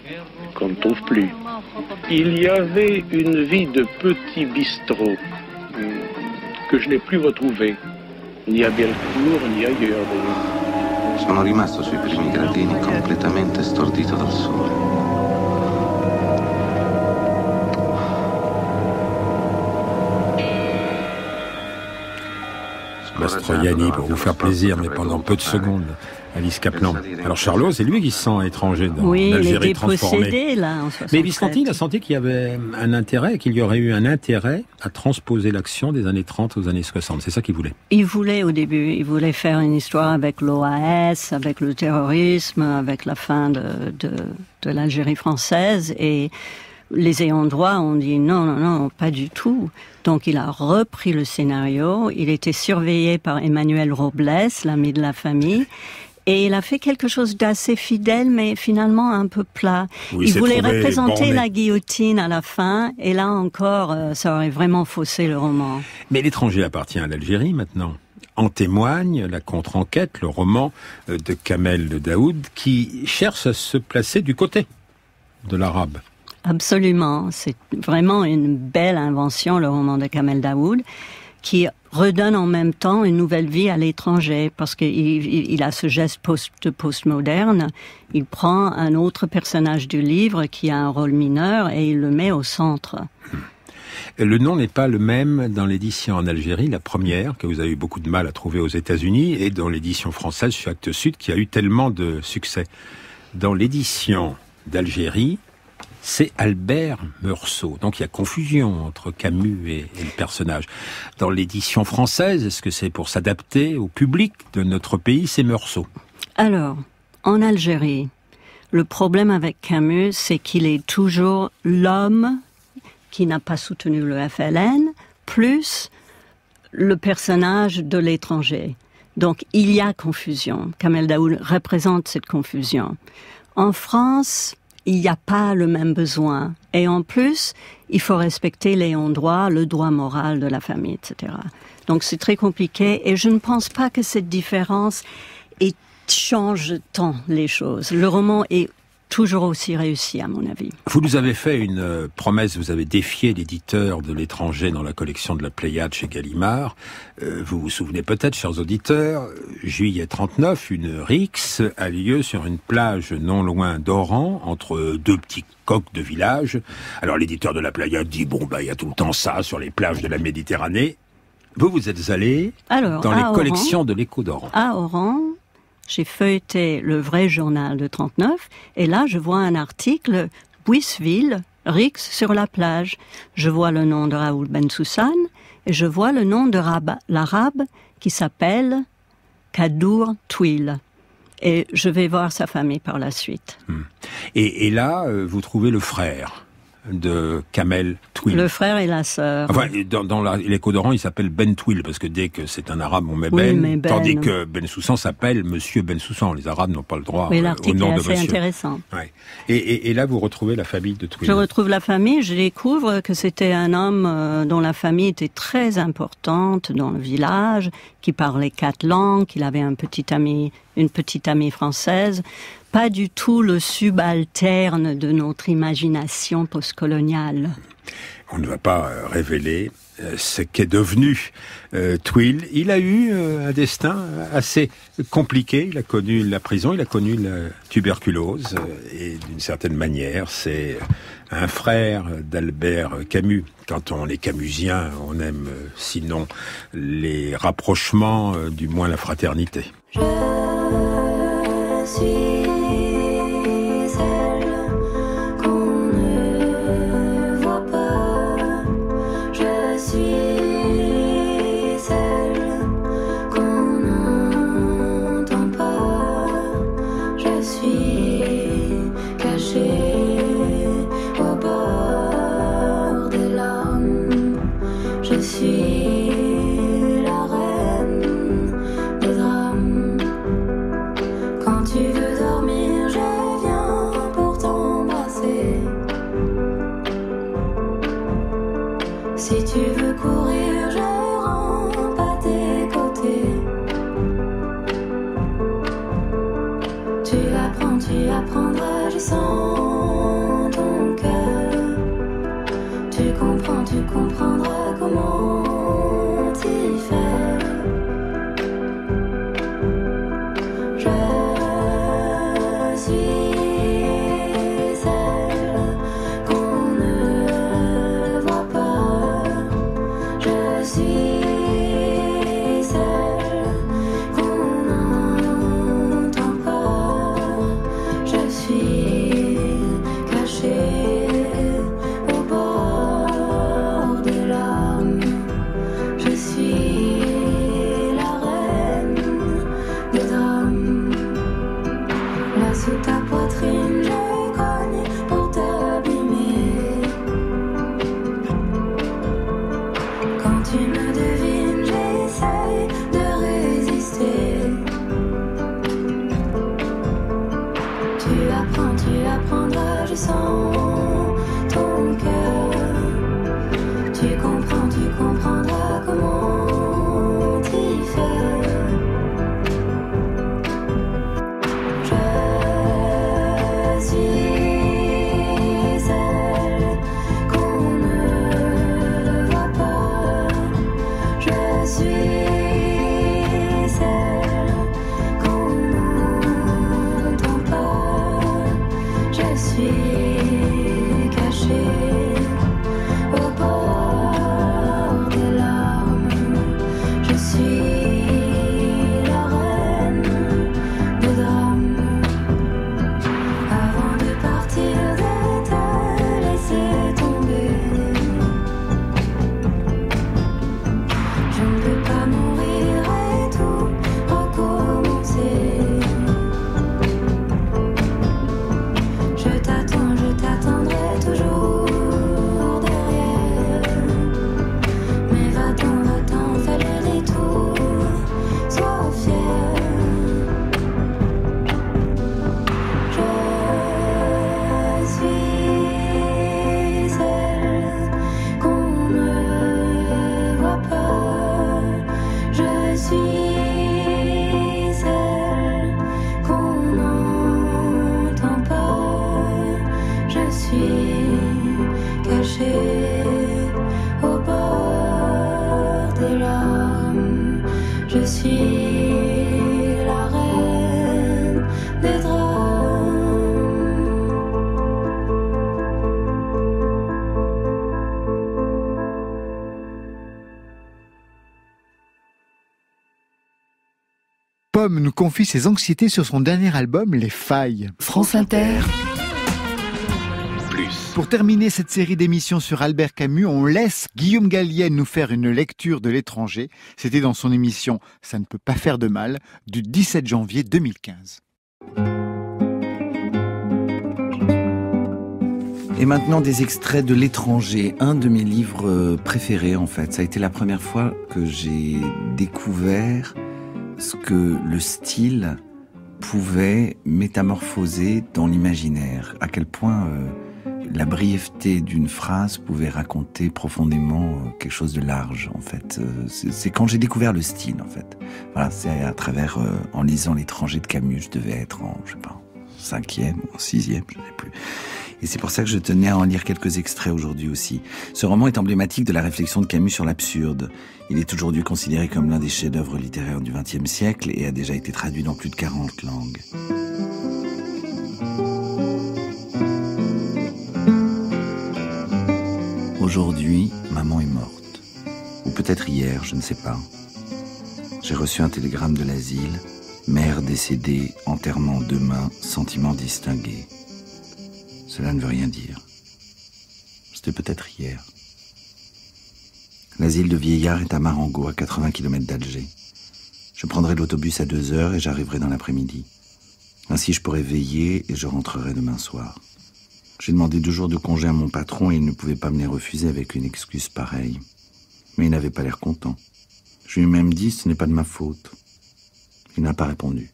qu'on ne trouve plus. Il y avait une vie de petits bistrots que je n'ai plus retrouvée, ni à Bellecour, ni ailleurs d'ailleurs. Sono rimasto sui primi gradini completamente stordito dal sole. Mastroianni, pour vous faire plaisir, mais pendant peu de secondes. Alice Kaplan. Alors Charlot, c'est lui qui se sent étranger dans l'Algérie transformée. Il était là en 67. Mais Visconti, il a senti qu'il y avait un intérêt, qu'il y aurait eu un intérêt à transposer l'action des années 30 aux années 60. C'est ça qu'il voulait. Il voulait au début, il voulait faire une histoire avec l'OAS, avec le terrorisme, avec la fin de l'Algérie française, et les ayants droit ont dit non, pas du tout. Donc il a repris le scénario, il était surveillé par Emmanuel Robles, l'ami de la famille, et il a fait quelque chose d'assez fidèle, mais finalement un peu plat. Oui, il voulait représenter la guillotine à la fin, et là encore, ça aurait vraiment faussé le roman. Mais l'étranger appartient à l'Algérie maintenant. En témoigne la contre-enquête, le roman de Kamel Daoud, qui cherche à se placer du côté de l'arabe. Absolument, c'est vraiment une belle invention, le roman de Kamel Daoud, qui redonne en même temps une nouvelle vie à l'étranger, parce qu'il a ce geste postmoderne. Il prend un autre personnage du livre qui a un rôle mineur et il le met au centre. Le nom n'est pas le même dans l'édition en Algérie, la première, que vous avez eu beaucoup de mal à trouver aux États-Unis, et dans l'édition française chez Actes Sud, qui a eu tellement de succès. Dans l'édition d'Algérie, c'est Albert Meursault. Donc il y a confusion entre Camus et le personnage. Dans l'édition française, est-ce que c'est pour s'adapter au public de notre pays, c'est Meursault? Alors, en Algérie, le problème avec Camus, c'est qu'il est toujours l'homme qui n'a pas soutenu le FLN, plus le personnage de l'étranger. Donc il y a confusion. Kamel Daoud représente cette confusion. En France, il n'y a pas le même besoin. Et en plus, il faut respecter l'ayant droit, le droit moral de la famille, etc. Donc c'est très compliqué et je ne pense pas que cette différence change tant les choses. Le roman est toujours aussi réussi, à mon avis. Vous nous avez fait une promesse, vous avez défié l'éditeur de l'étranger dans la collection de la Pléiade chez Gallimard. Vous vous souvenez peut-être, chers auditeurs, juillet 39, une rixe a lieu sur une plage non loin d'Oran, entre deux petits coqs de village. Alors l'éditeur de la Pléiade dit, il y a tout le temps ça sur les plages de la Méditerranée. Vous êtes allé dans les collections de l'Écho d'Oran. À Oran, j'ai feuilleté le vrai journal de 39, et là, je vois un article, Bouisseville, rixe sur la plage. Je vois le nom de Raoul Bensoussan, et je vois le nom de l'arabe qui s'appelle Kadour Twil. Et je vais voir sa famille par la suite. Et là, vous trouvez le frère de Kamel Twil. Le frère et la sœur. Enfin, dans l'Écho d'Oran, il s'appelle Ben Twil, parce que dès que c'est un arabe, on met Ben, tandis que Bensoussan s'appelle Monsieur Bensoussan. Les arabes n'ont pas le droit au nom de monsieur. L'article est assez intéressant. Ouais. Et là, vous retrouvez la famille de Twil. Je retrouve la famille, je découvre que c'était un homme dont la famille était très importante dans le village, qui parlait 4 langues, qu'il avait une petite amie française. Pas du tout le subalterne de notre imagination postcoloniale. On ne va pas révéler ce qu'est devenu Twil. Il a eu un destin assez compliqué. Il a connu la prison, il a connu la tuberculose. Et d'une certaine manière, c'est un frère d'Albert Camus. Quand on est camusien, on aime sinon les rapprochements, du moins la fraternité. Je suis je suis Je suis la reine des drames. Pomme nous confie ses anxiétés sur son dernier album, Les Failles. France Inter. Pour terminer cette série d'émissions sur Albert Camus, on laisse Guillaume Gallienne nous faire une lecture de l'étranger. C'était dans son émission Ça ne peut pas faire de mal, du 17 janvier 2015. Et maintenant des extraits de l'étranger, un de mes livres préférés en fait. Ça a été la première fois que j'ai découvert ce que le style pouvait métamorphoser dans l'imaginaire, à quel point la brièveté d'une phrase pouvait raconter profondément quelque chose de large, en fait. C'est quand j'ai découvert le style, en fait. Voilà, c'est à travers, en lisant L'étranger de Camus, je devais être en, je sais pas, en 5e ou en 6e, je ne sais plus. Et c'est pour ça que je tenais à en lire quelques extraits aujourd'hui aussi. Ce roman est emblématique de la réflexion de Camus sur l'absurde. Il est aujourd'hui considéré comme l'un des chefs-d'œuvre littéraires du XXe siècle et a déjà été traduit dans plus de 40 langues. Aujourd'hui, maman est morte. Ou peut-être hier, je ne sais pas. J'ai reçu un télégramme de l'asile. Mère décédée, enterrement demain, sentiments distingués. Cela ne veut rien dire. C'était peut-être hier. L'asile de vieillards est à Marengo, à 80 km d'Alger. Je prendrai l'autobus à 2h et j'arriverai dans l'après-midi. Ainsi je pourrai veiller et je rentrerai demain soir. J'ai demandé 2 jours de congé à mon patron et il ne pouvait pas me les refuser avec une excuse pareille. Mais il n'avait pas l'air content. Je lui ai même dit « ce n'est pas de ma faute ». Il n'a pas répondu.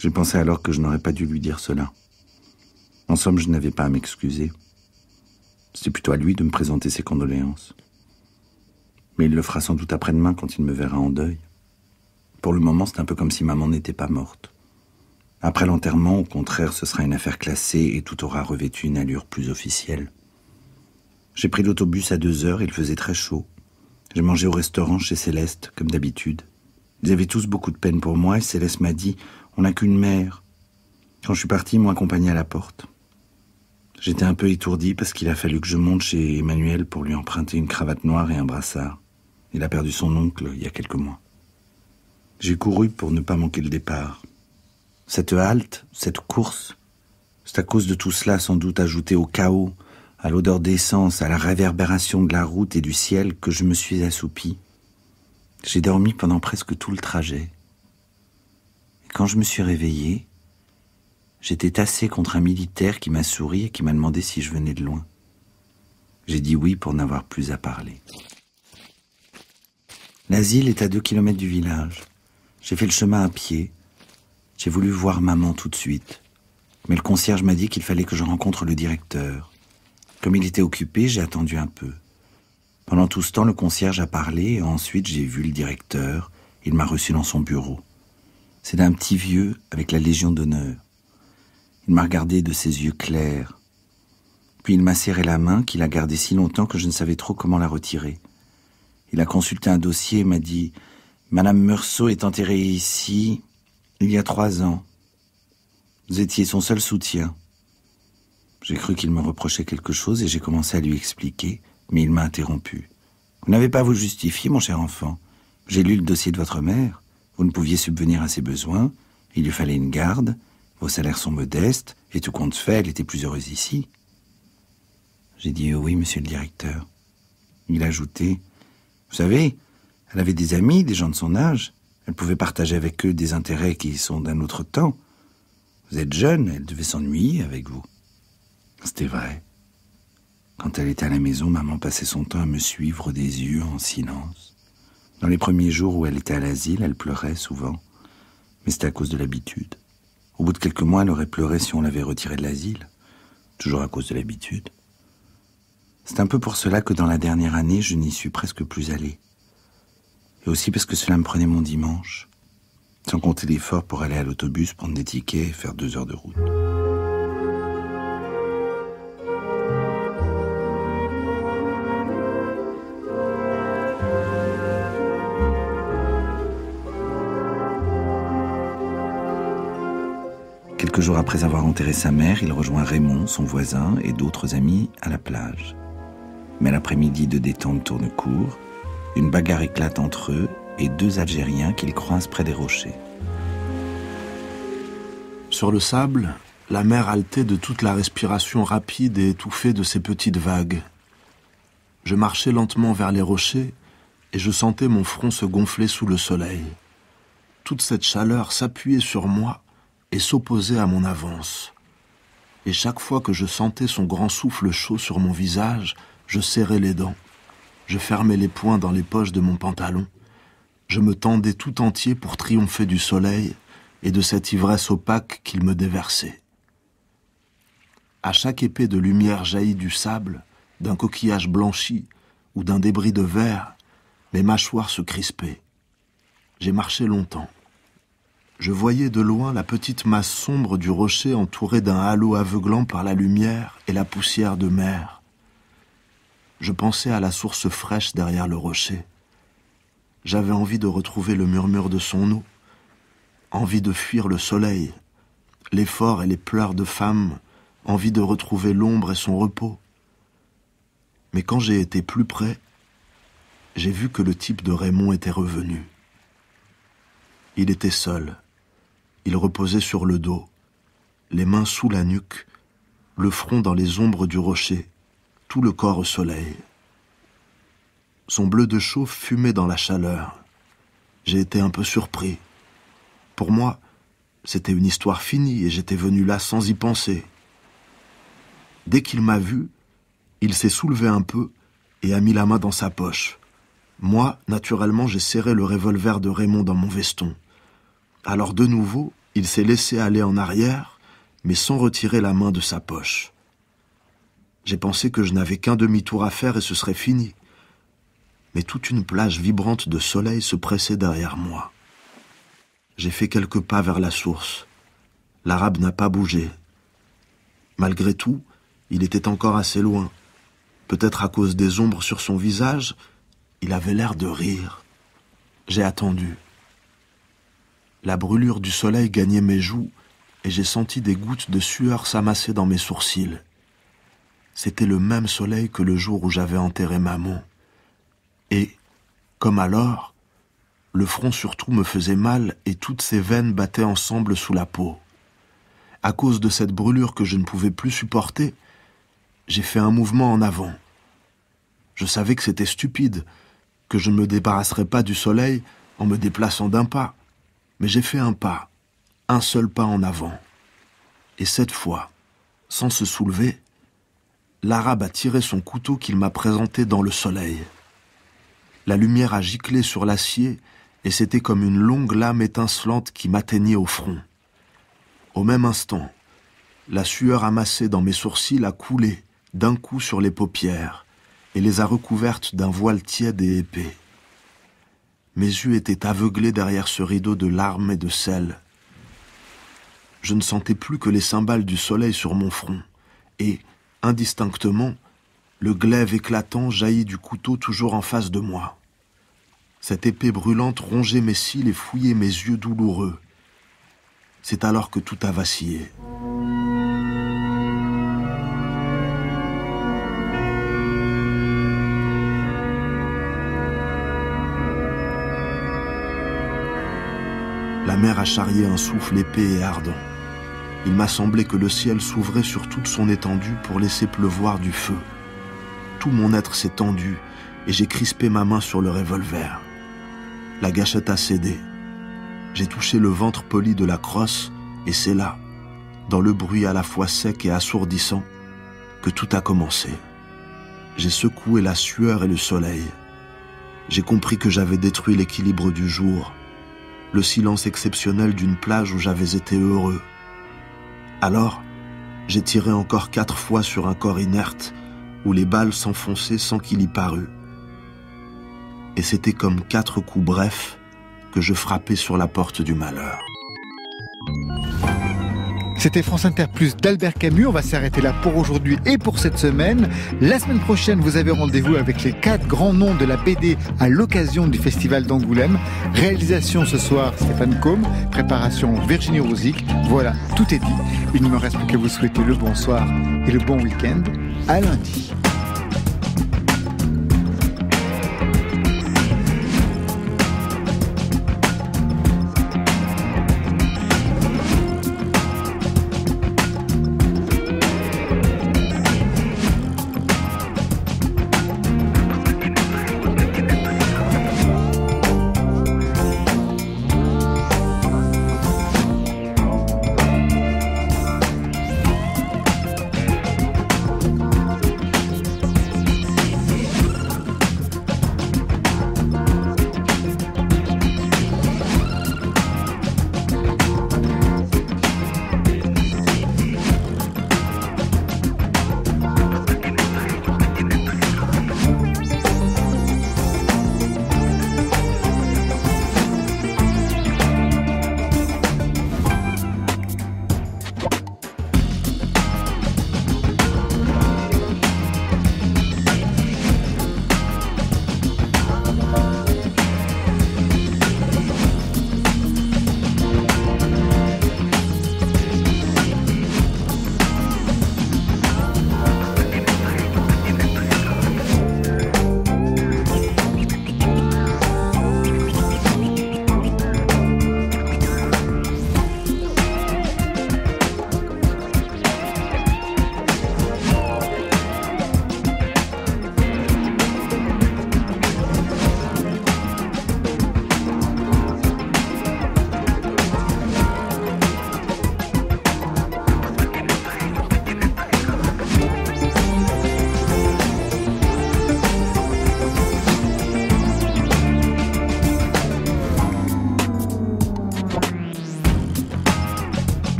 J'ai pensé alors que je n'aurais pas dû lui dire cela. En somme, je n'avais pas à m'excuser. C'était plutôt à lui de me présenter ses condoléances. Mais il le fera sans doute après-demain quand il me verra en deuil. Pour le moment, c'est un peu comme si maman n'était pas morte. Après l'enterrement, au contraire, ce sera une affaire classée et tout aura revêtu une allure plus officielle. J'ai pris l'autobus à 2h, il faisait très chaud. J'ai mangé au restaurant chez Céleste, comme d'habitude. Ils avaient tous beaucoup de peine pour moi et Céleste m'a dit « on n'a qu'une mère ». Quand je suis parti, ils m'ont accompagné à la porte. J'étais un peu étourdi parce qu'il a fallu que je monte chez Emmanuel pour lui emprunter une cravate noire et un brassard. Il a perdu son oncle il y a quelques mois. J'ai couru pour ne pas manquer le départ. Cette halte, cette course, c'est à cause de tout cela sans doute ajouté au chaos, à l'odeur d'essence, à la réverbération de la route et du ciel que je me suis assoupi. J'ai dormi pendant presque tout le trajet. Et quand je me suis réveillé, j'étais tassé contre un militaire qui m'a souri et qui m'a demandé si je venais de loin. J'ai dit oui pour n'avoir plus à parler. L'asile est à 2 km du village. J'ai fait le chemin à pied. J'ai voulu voir maman tout de suite. Mais le concierge m'a dit qu'il fallait que je rencontre le directeur. Comme il était occupé, j'ai attendu un peu. Pendant tout ce temps, le concierge a parlé et ensuite j'ai vu le directeur. Il m'a reçu dans son bureau. C'est un petit vieux avec la Légion d'honneur. Il m'a regardé de ses yeux clairs. Puis il m'a serré la main qu'il a gardée si longtemps que je ne savais trop comment la retirer. Il a consulté un dossier et m'a dit « Madame Meursault est enterrée ici il y a 3 ans. Vous étiez son seul soutien. » J'ai cru qu'il me reprochait quelque chose et j'ai commencé à lui expliquer, mais il m'a interrompu. « Vous n'avez pas à vous justifier, mon cher enfant. J'ai lu le dossier de votre mère. Vous ne pouviez subvenir à ses besoins. Il lui fallait une garde. Vos salaires sont modestes, et tout compte fait, elle était plus heureuse ici. » J'ai dit « oui, monsieur le directeur. » Il a ajouté « Vous savez, elle avait des amis, des gens de son âge. Elle pouvait partager avec eux des intérêts qui sont d'un autre temps. Vous êtes jeune, elle devait s'ennuyer avec vous. » C'était vrai. Quand elle était à la maison, maman passait son temps à me suivre des yeux en silence. Dans les premiers jours où elle était à l'asile, elle pleurait souvent, mais c'était à cause de l'habitude. Au bout de quelques mois, elle aurait pleuré si on l'avait retirée de l'asile, toujours à cause de l'habitude. C'est un peu pour cela que dans la dernière année, je n'y suis presque plus allé. Et aussi parce que cela me prenait mon dimanche, sans compter l'effort pour aller à l'autobus, prendre des tickets et faire 2 heures de route. Quelques jours après avoir enterré sa mère, il rejoint Raymond, son voisin, et d'autres amis à la plage. Mais l'après-midi de détente tourne court, une bagarre éclate entre eux et 2 Algériens qu'ils croisent près des rochers. Sur le sable, la mer haletait de toute la respiration rapide et étouffée de ces petites vagues. Je marchais lentement vers les rochers et je sentais mon front se gonfler sous le soleil. Toute cette chaleur s'appuyait sur moi et s'opposait à mon avance. Et chaque fois que je sentais son grand souffle chaud sur mon visage, je serrais les dents. Je fermais les poings dans les poches de mon pantalon. Je me tendais tout entier pour triompher du soleil et de cette ivresse opaque qu'il me déversait. À chaque épée de lumière jaillie du sable, d'un coquillage blanchi ou d'un débris de verre, mes mâchoires se crispaient. J'ai marché longtemps. Je voyais de loin la petite masse sombre du rocher entourée d'un halo aveuglant par la lumière et la poussière de mer. Je pensais à la source fraîche derrière le rocher. J'avais envie de retrouver le murmure de son eau, envie de fuir le soleil, l'effort et les pleurs de femme, envie de retrouver l'ombre et son repos. Mais quand j'ai été plus près, j'ai vu que le type de Raymond était revenu. Il était seul. Il reposait sur le dos, les mains sous la nuque, le front dans les ombres du rocher, tout le corps au soleil. Son bleu de chauffe fumait dans la chaleur. J'ai été un peu surpris. Pour moi, c'était une histoire finie et j'étais venu là sans y penser. Dès qu'il m'a vu, il s'est soulevé un peu et a mis la main dans sa poche. Moi, naturellement, j'ai serré le revolver de Raymond dans mon veston. Alors de nouveau, il s'est laissé aller en arrière, mais sans retirer la main de sa poche. J'ai pensé que je n'avais qu'un demi-tour à faire et ce serait fini. Mais toute une plage vibrante de soleil se pressait derrière moi. J'ai fait quelques pas vers la source. L'Arabe n'a pas bougé. Malgré tout, il était encore assez loin. Peut-être à cause des ombres sur son visage, il avait l'air de rire. J'ai attendu. La brûlure du soleil gagnait mes joues et j'ai senti des gouttes de sueur s'amasser dans mes sourcils. C'était le même soleil que le jour où j'avais enterré maman. Et, comme alors, le front surtout me faisait mal et toutes ses veines battaient ensemble sous la peau. À cause de cette brûlure que je ne pouvais plus supporter, j'ai fait un mouvement en avant. Je savais que c'était stupide, que je ne me débarrasserais pas du soleil en me déplaçant d'un pas. Mais j'ai fait un pas, un seul pas en avant. Et cette fois, sans se soulever, l'Arabe a tiré son couteau qu'il m'a présenté dans le soleil. La lumière a giclé sur l'acier et c'était comme une longue lame étincelante qui m'atteignait au front. Au même instant, la sueur amassée dans mes sourcils a coulé d'un coup sur les paupières et les a recouvertes d'un voile tiède et épais. Mes yeux étaient aveuglés derrière ce rideau de larmes et de sel. Je ne sentais plus que les cymbales du soleil sur mon front, et, indistinctement, le glaive éclatant jaillit du couteau toujours en face de moi. Cette épée brûlante rongeait mes cils et fouillait mes yeux douloureux. C'est alors que tout a vacillé. La mer a charrié un souffle épais et ardent. Il m'a semblé que le ciel s'ouvrait sur toute son étendue pour laisser pleuvoir du feu. Tout mon être s'est tendu et j'ai crispé ma main sur le revolver. La gâchette a cédé. J'ai touché le ventre poli de la crosse et c'est là, dans le bruit à la fois sec et assourdissant, que tout a commencé. J'ai secoué la sueur et le soleil. J'ai compris que j'avais détruit l'équilibre du jour, le silence exceptionnel d'une plage où j'avais été heureux. Alors, j'ai tiré encore 4 fois sur un corps inerte, où les balles s'enfonçaient sans qu'il y parût. Et c'était comme 4 coups brefs que je frappais sur la porte du malheur. C'était France Inter Plus d'Albert Camus. On va s'arrêter là pour aujourd'hui et pour cette semaine. La semaine prochaine, vous avez rendez-vous avec les 4 grands noms de la BD à l'occasion du Festival d'Angoulême. Réalisation ce soir, Stéphane Combe. Préparation, Virginie Rosic. Voilà, tout est dit. Il ne me reste plus qu'à vous souhaiter le bonsoir et le bon week-end. À lundi.